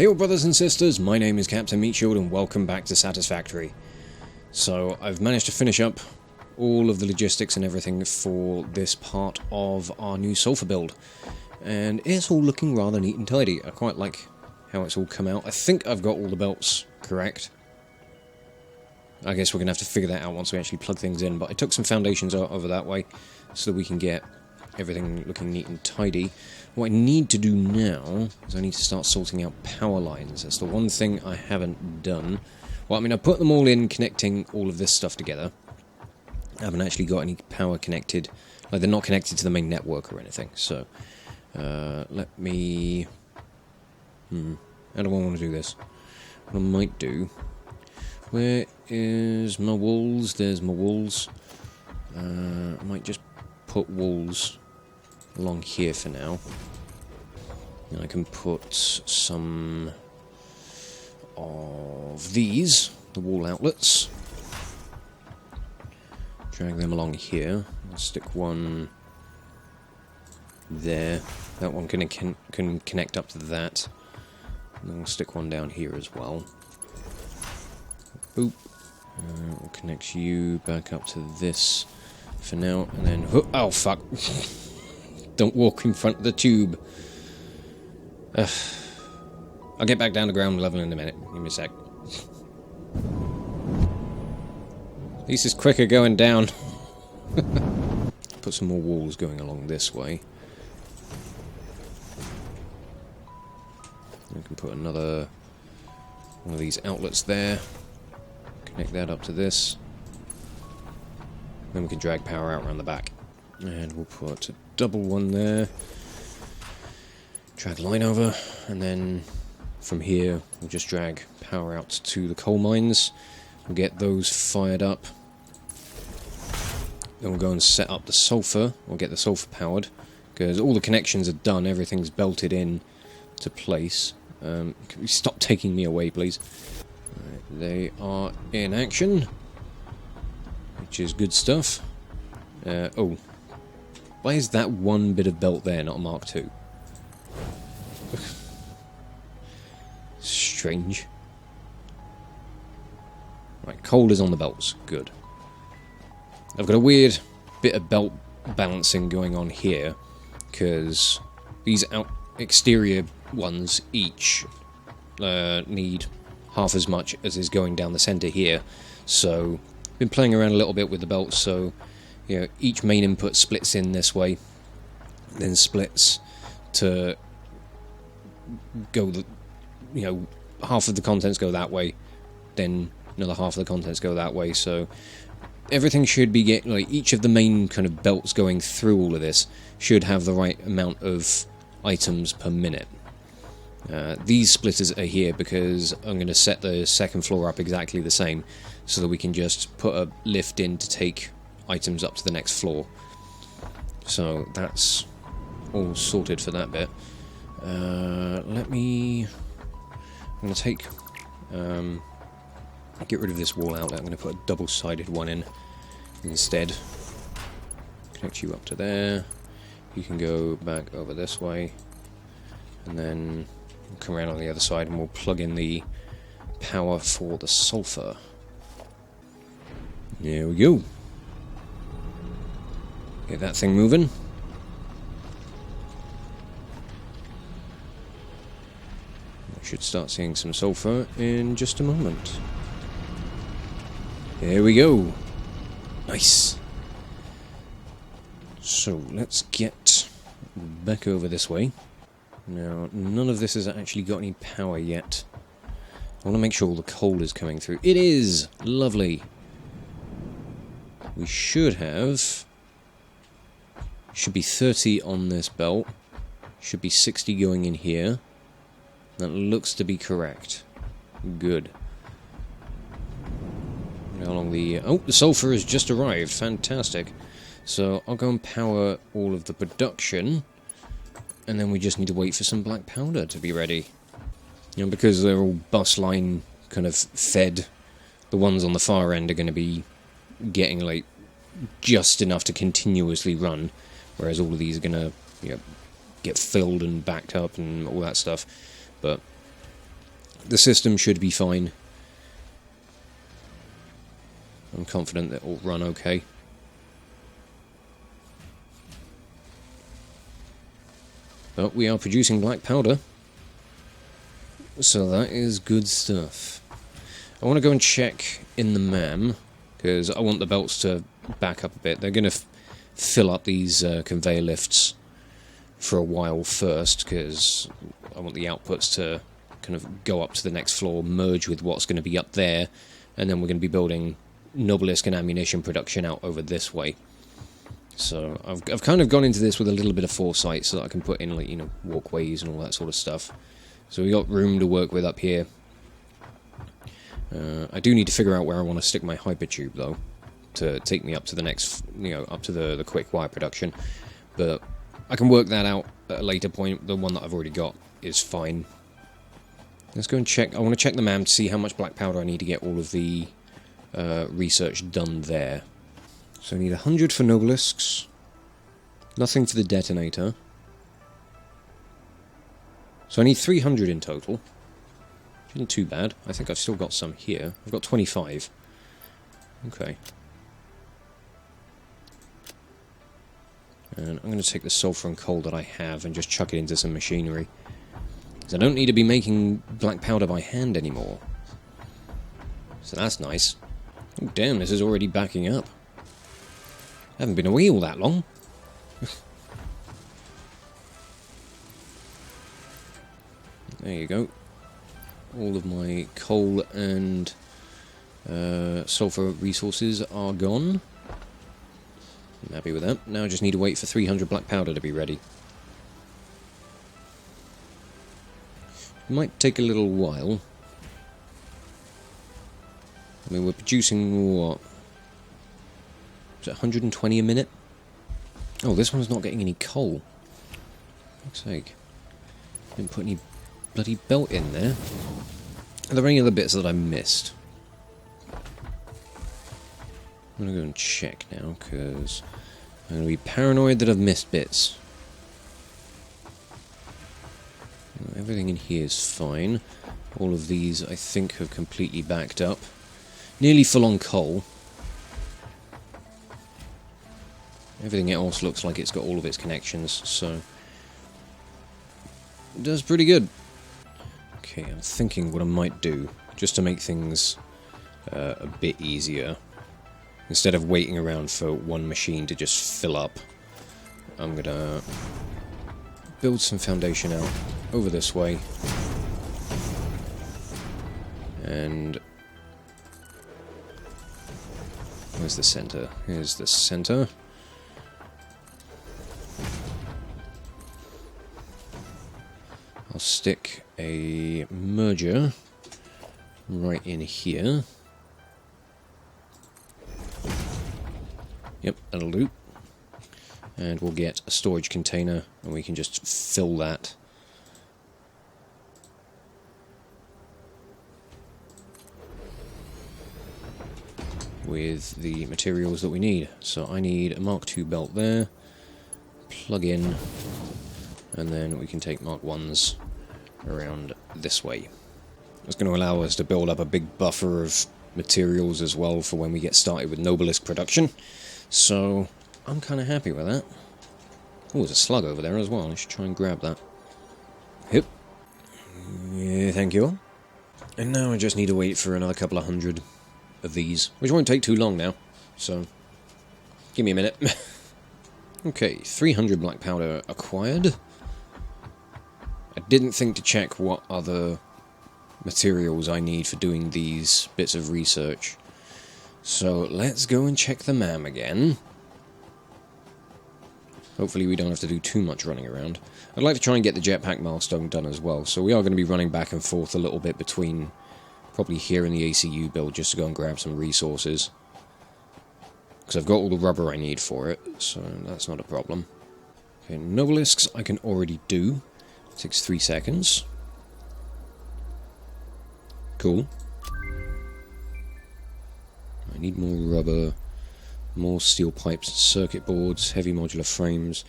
Hey all brothers and sisters, my name is Captain Meatshield and welcome back to Satisfactory. So I've managed to finish up all of the logistics and everything for this part of our new sulfur build. And it's all looking rather neat and tidy. I quite like how it's all come out. I think I've got all the belts correct. I guess we're going to have to figure that out once we actually plug things in, but I took some foundations over that way so that we can get everything looking neat and tidy. What I need to do now is I need to start sorting out power lines. That's the one thing I haven't done. Well, I mean, I put them all in, connecting all of this stuff together. I haven't actually got any power connected. Like, they're not connected to the main network or anything. So, let me... How do I want to do this? What I might do... Where is my walls? There's my walls. I might just put walls along here for now. And I can put some of these, the wall outlets. Drag them along here. I'll stick one there. That one can connect up to that. And then we'll stick one down here as well. Boop. We'll connect you back up to this for now, and then... Oh, fuck! Don't walk in front of the tube. I'll get back down to ground level in a minute. Give me a sec. At least it's quicker going down. Put some more walls going along this way. We can put another one of these outlets there. Connect that up to this. Then we can drag power out around the back. And we'll put a double one there. Drag the line over. And then from here, we'll just drag power out to the coal mines. We'll get those fired up. Then we'll go and set up the sulfur. We'll get the sulfur powered. Because all the connections are done. Everything's belted in to place. Can you stop taking me away, please? They are in action, which is good stuff. Oh, why is that one bit of belt there, not a Mark II? Strange. Right, coal is on the belts. Good. I've got a weird bit of belt balancing going on here, because these exterior ones each need half as much as is going down the center here. So been playing around a little bit with the belts, so you know, each main input splits in this way, then splits to go the, you know, half of the contents go that way, then another half of the contents go that way. So everything should be like each of the main kind of belts going through all of this should have the right amount of items per minute. These splitters are here because I'm going to set the second floor up exactly the same so that we can just put a lift in to take items up to the next floor. So that's all sorted for that bit. I'm going to take... get rid of this wall outlet. I'm going to put a double-sided one in instead. Connect you up to there. You can go back over this way. And then... come around on the other side and we'll plug in the power for the sulfur. There we go. Get that thing moving. We should start seeing some sulfur in just a moment. There we go. Nice. So let's get back over this way. Now, none of this has actually got any power yet. I want to make sure all the coal is coming through. It is! Lovely! We should have... should be 30 on this belt. Should be 60 going in here. That looks to be correct. Good. Now along the... oh, the sulfur has just arrived. Fantastic. So, I'll go and power all of the production... and then we just need to wait for some black powder to be ready. You know, because they're all bus line kind of fed, the ones on the far end are going to be getting, like, just enough to continuously run, whereas all of these are going to, you know, get filled and backed up and all that stuff. But the system should be fine. I'm confident that it will run okay. But we are producing black powder, so that is good stuff. I want to go and check in the MAM, because I want the belts to back up a bit. They're going to fill up these conveyor lifts for a while first, because I want the outputs to kind of go up to the next floor, merge with what's going to be up there, and then we're going to be building Nobelisk and ammunition production out over this way. So I've kind of gone into this with a little bit of foresight so that I can put in, like, you know, walkways and all that sort of stuff. So we got room to work with up here. I do need to figure out where I want to stick my hypertube, though, to take me up to the next, you know, up to the quick wire production. But I can work that out at a later point. The one that I've already got is fine. Let's go and check. I want to check the MAM to see how much black powder I need to get all of the research done there. So I need 100 for Nobelisks. Nothing for the detonator. So I need 300 in total. Isn't too bad. I think I've still got some here. I've got 25. Okay. And I'm going to take the sulfur and coal that I have and just chuck it into some machinery. Because I don't need to be making black powder by hand anymore. So that's nice. Oh damn, this is already backing up. I haven't been away all that long. There you go. All of my coal and sulfur resources are gone. I'm happy with that. Now I just need to wait for 300 black powder to be ready. It might take a little while. I mean, we're producing, what? Is it 120 a minute? Oh, this one's not getting any coal. Looks like didn't put any bloody belt in there. Are there any other bits that I missed? I'm gonna go and check now, because I'm gonna be paranoid that I've missed bits. Everything in here is fine. All of these, I think, have completely backed up. Nearly full on coal. Everything else looks like it's got all of its connections, so it does pretty good. Okay, I'm thinking what I might do, just to make things a bit easier. Instead of waiting around for one machine to just fill up, I'm gonna build some foundation out over this way. And where's the center? Here's the center. I'll stick a merger right in here. Yep, that'll do. And we'll get a storage container, and we can just fill that. With the materials that we need. So I need a Mark II belt there, plug in, and then we can take Mark Is around this way. It's going to allow us to build up a big buffer of materials as well for when we get started with Nobelisk production. So I'm kind of happy with that. Oh, there's a slug over there as well. I should try and grab that. Yep. Yeah, thank you. And now I just need to wait for another couple of hundred of these, which won't take too long now. So give me a minute. Okay, 300 black powder acquired. I didn't think to check what other materials I need for doing these bits of research. So let's go and check the MAM again. Hopefully we don't have to do too much running around. I'd like to try and get the jetpack milestone done as well, so we are going to be running back and forth a little bit between probably here and the ACU build just to go and grab some resources. Because I've got all the rubber I need for it, so that's not a problem. Okay, Nobelisks I can already do. It takes 3 seconds. Cool. I need more rubber, more steel pipes, circuit boards, heavy modular frames,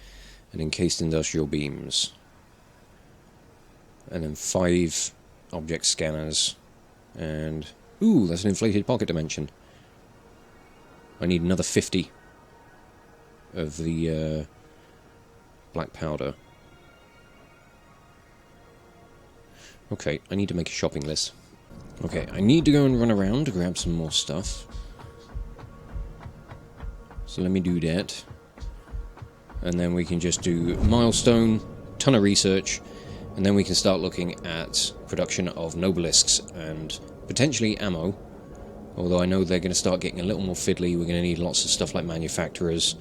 and encased industrial beams. And then 5 object scanners. And... ooh, that's an inflated pocket dimension. I need another 50 of the black powder. Okay, I need to make a shopping list. Okay, I need to go and run around to grab some more stuff. So let me do that. And then we can just do milestone, ton of research, and then we can start looking at production of nobelisks and potentially ammo. Although I know they're going to start getting a little more fiddly, we're going to need lots of stuff like manufacturers.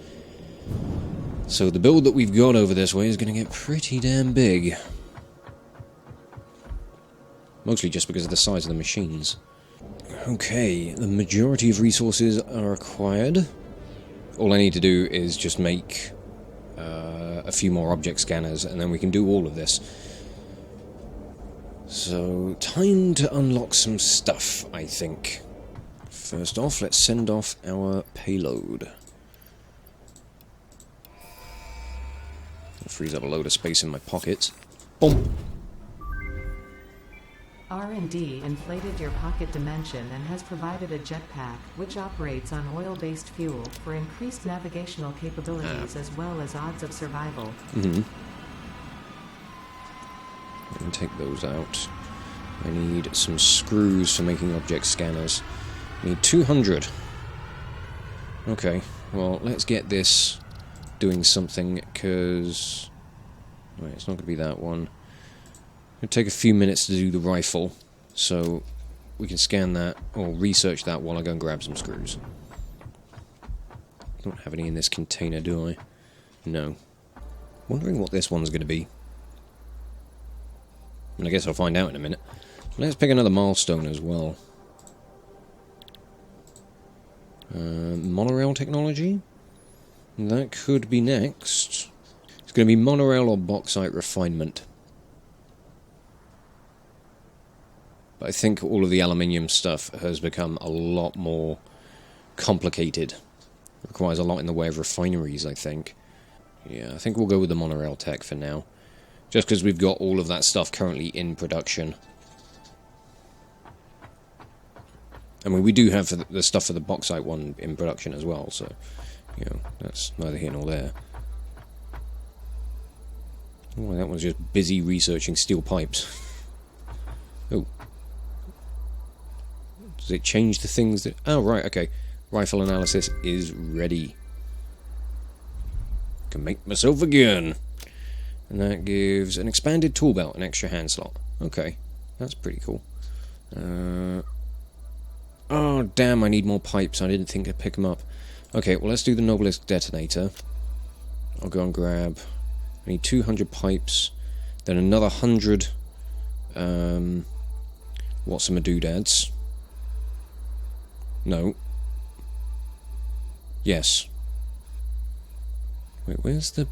So the build that we've got over this way is going to get pretty damn big. Mostly just because of the size of the machines. Okay, the majority of resources are acquired. All I need to do is just make a few more object scanners, and then we can do all of this. So, time to unlock some stuff, I think. First off, let's send off our payload. That frees up a load of space in my pockets. Boom! R&D inflated your pocket dimension and has provided a jetpack, which operates on oil-based fuel, for increased navigational capabilities as well as odds of survival. Mm-hmm. And take those out. I need some screws for making object scanners. I need 200. Okay, well, let's get this doing something, because... wait, it's not going to be that one. It'll take a few minutes to do the rifle, so we can scan that, or research that while I go and grab some screws. Don't have any in this container, do I? No. Wondering what this one's going to be. And I guess I'll find out in a minute. Let's pick another milestone as well. Monorail technology? That could be next. It's going to be monorail or bauxite refinement. But I think all of the aluminium stuff has become a lot more complicated. It requires a lot in the way of refineries, I think. Yeah, I think we'll go with the monorail tech for now. Just because we've got all of that stuff currently in production. I mean, we do have the stuff for the bauxite one in production as well, so, you know, that's neither here nor there. Oh, that one's just busy researching steel pipes. Oh. Does it change the things that... oh, right, okay. Rifle analysis is ready. Can make myself a gun. And that gives an expanded tool belt, an extra hand slot. Okay, that's pretty cool. Oh, damn, I need more pipes. I didn't think I'd pick them up. Okay, well, let's do the Nobelisk detonator. I'll go and grab... I need 200 pipes. Then another 100... what's some doodads? No. Yes. Wait, where's the...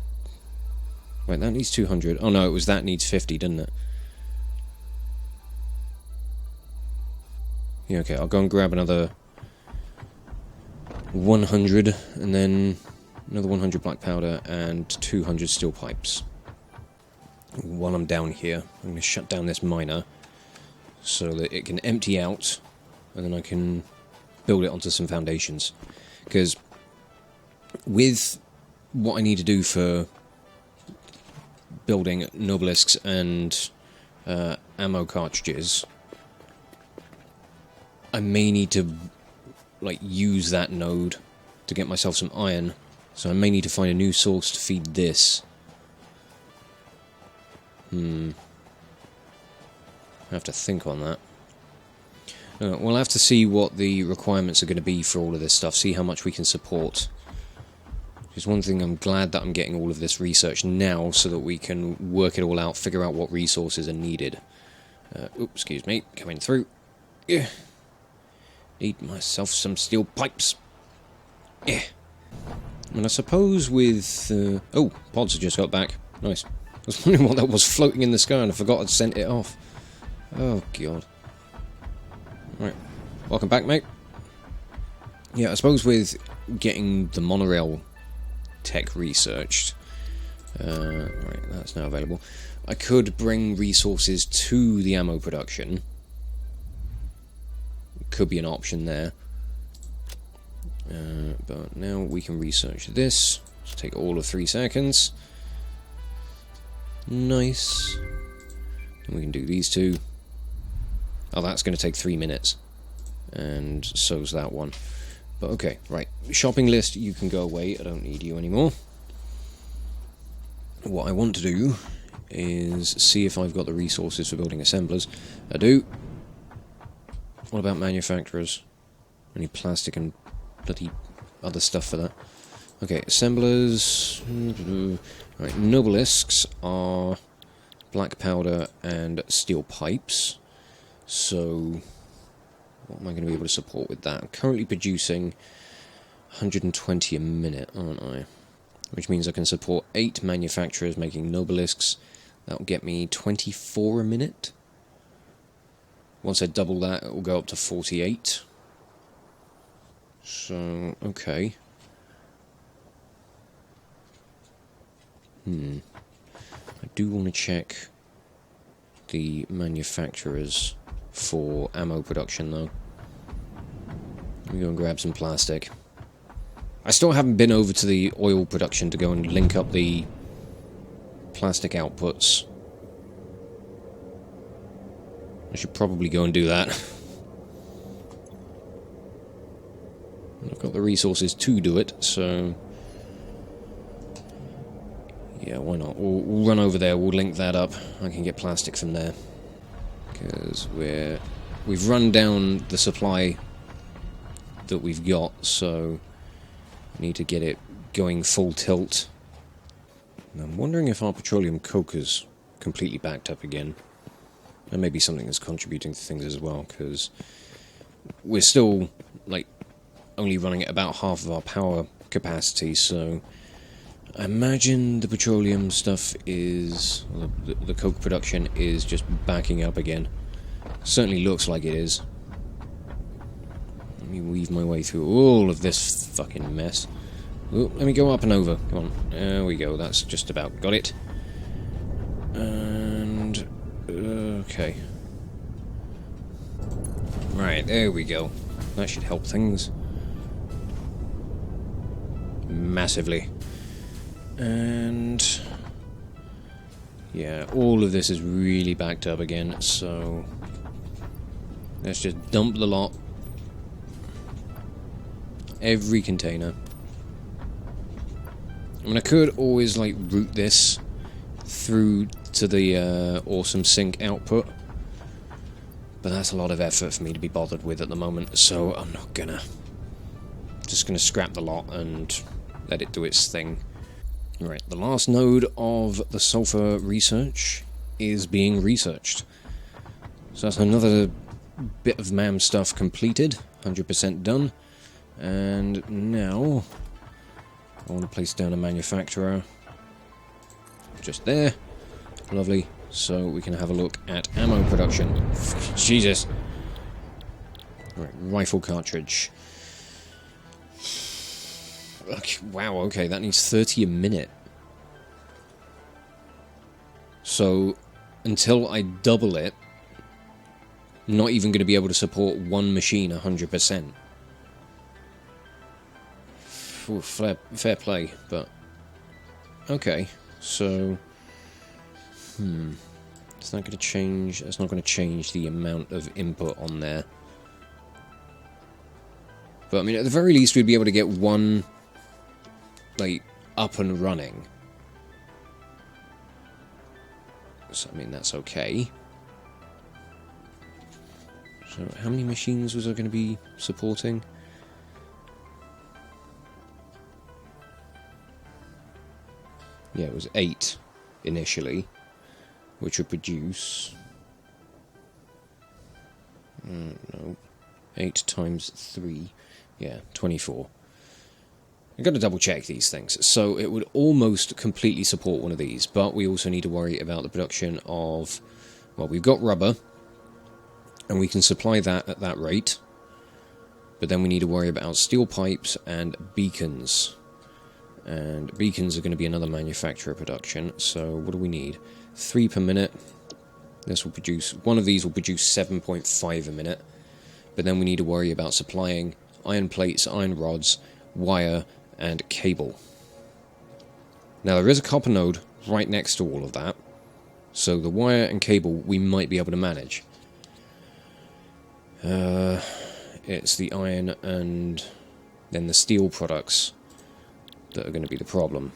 wait, that needs 200. Oh no, it was that needs 50, didn't it? Yeah, okay, I'll go and grab another 100, and then another 100 black powder, and 200 steel pipes. While I'm down here, I'm going to shut down this miner, so that it can empty out, and then I can build it onto some foundations. Because with what I need to do for building nobelisks and ammo cartridges, I may need to like use that node to get myself some iron, so I may need to find a new source to feed this. I have to think on that. We'll have to see what the requirements are going to be for all of this stuff, see how much we can support. Because one thing, I'm glad that I'm getting all of this research now, so that we can work it all out, figure out what resources are needed. Oops, excuse me, coming through. Yeah. Need myself some steel pipes. Yeah. And I suppose with... oh, pods have just got back. Nice. I was wondering what that was floating in the sky, and I forgot I'd sent it off. Oh, God. Right. Welcome back, mate. Yeah, I suppose with getting the monorail tech researched, Right, that's now available. I could bring resources to the ammo production. Could be an option there. But now we can research this. It'll take all of 3 seconds. Nice. And we can do these two. Oh, that's going to take 3 minutes. And so's that one. But okay, right. Shopping list, you can go away. I don't need you anymore. What I want to do is see if I've got the resources for building assemblers. I do. What about manufacturers? Any plastic and bloody other stuff for that? Okay, assemblers. Right, nobelisks are black powder and steel pipes. So, what am I going to be able to support with that? I'm currently producing 120 a minute, aren't I? Which means I can support 8 manufacturers making nobelisks. That'll get me 24 a minute. Once I double that, it will go up to 48. So, okay. I do want to check the manufacturers for ammo production, though. Let me go and grab some plastic. I still haven't been over to the oil production to go and link up the plastic outputs. I should probably go and do that. I've got the resources to do it, so... yeah, why not? We'll run over there, we'll link that up. I can get plastic from there. Because we've run down the supply that we've got, so... I need to get it going full tilt. And I'm wondering if our petroleum coker's completely backed up again. And maybe something that's contributing to things as well, because we're still, like, only running at about half of our power capacity, so I imagine the petroleum stuff is, the coke production is just backing up again. Certainly looks like it is. Let me weave my way through all of this fucking mess. Ooh, let me go up and over. Come on. There we go. That's just about got it. And... okay. Right, there we go. That should help things. Massively. And... yeah, all of this is really backed up again, so... let's just dump the lot. Every container. I mean, I could always, like, route this through to the awesome sync output, but that's a lot of effort for me to be bothered with at the moment, so I'm not gonna. Just gonna scrap the lot and let it do its thing. Right, the last node of the sulfur research is being researched. So that's another bit of MAM stuff completed, 100% done. And now, I want to place down a manufacturer. Just there. Lovely. So we can have a look at ammo production. Jesus. Right, rifle cartridge. Okay, wow, okay, that needs 30 a minute. So, until I double it, I'm not even going to be able to support one machine 100%. Ooh, fair play, but... okay, so... Is that going to change? That's not going to change the amount of input on there. But, I mean, at the very least, we'd be able to get one, like, up and running. So, I mean, that's okay. So, how many machines was I going to be supporting? Yeah, it was 8 initially, which would produce... no, 8 times 3, yeah, 24. I've got to double check these things. So it would almost completely support one of these, but we also need to worry about the production of... well, we've got rubber, and we can supply that at that rate, but then we need to worry about steel pipes and beacons. And beacons are going to be another manufacturer production. So what do we need? 3 per minute. This will produce... One of these will produce 7.5 a minute. But then we need to worry about supplying iron plates, iron rods, wire, and cable. Now there is a copper node right next to all of that. So the wire and cable we might be able to manage. It's the iron and then the steel products that are going to be the problem.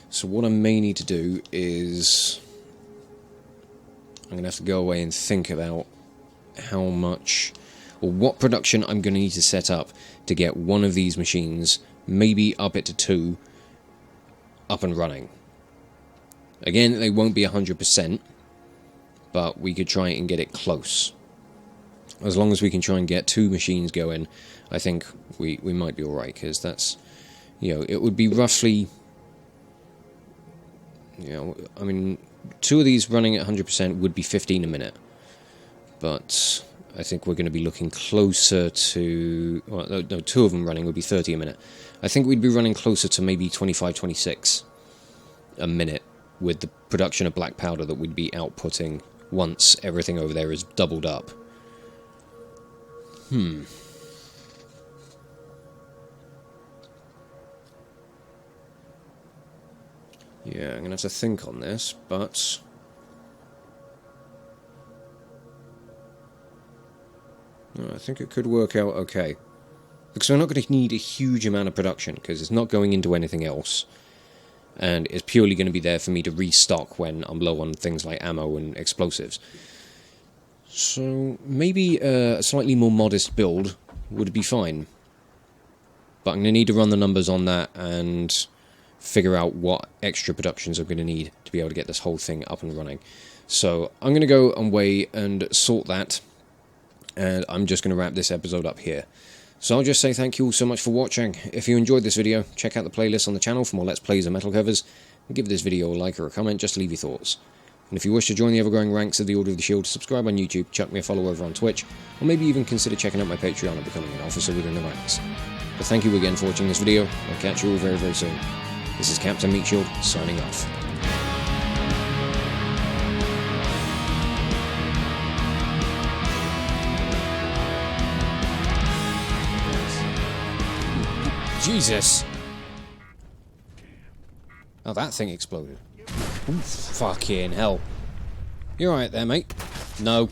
So what I may need to do is I'm going to have to go away and think about how much or what production I'm going to need to set up to get one of these machines, maybe up it to 2, up and running. Again, they won't be 100%, but we could try and get it close. As long as we can try and get 2 machines going, I think we might be alright, because that's, you know, it would be roughly, you know, I mean, 2 of these running at 100% would be 15 a minute. But I think we're going to be looking closer to, well, no, 2 of them running would be 30 a minute. I think we'd be running closer to maybe 25, 26 a minute with the production of black powder that we'd be outputting once everything over there is doubled up. Yeah, I'm going to have to think on this, but... I think it could work out okay. Because we're not going to need a huge amount of production, because it's not going into anything else. And it's purely going to be there for me to restock when I'm low on things like ammo and explosives. So maybe a slightly more modest build would be fine. But I'm going to need to run the numbers on that and figure out what extra productions I'm going to need to be able to get this whole thing up and running. So I'm going to go away and sort that. And I'm just going to wrap this episode up here. So I'll just say thank you all so much for watching. If you enjoyed this video, check out the playlist on the channel for more Let's Plays and metal covers, and give this video a like or a comment just to leave your thoughts. And if you wish to join the ever-growing ranks of the Order of the Shield, subscribe on YouTube, chuck me a follow over on Twitch, or maybe even consider checking out my Patreon and becoming an officer within the ranks. But thank you again for watching this video. I'll catch you all very, very soon. This is Captain Meatshield, signing off. Jesus! Oh, that thing exploded. Ooh, fucking hell. You alright there, mate? No.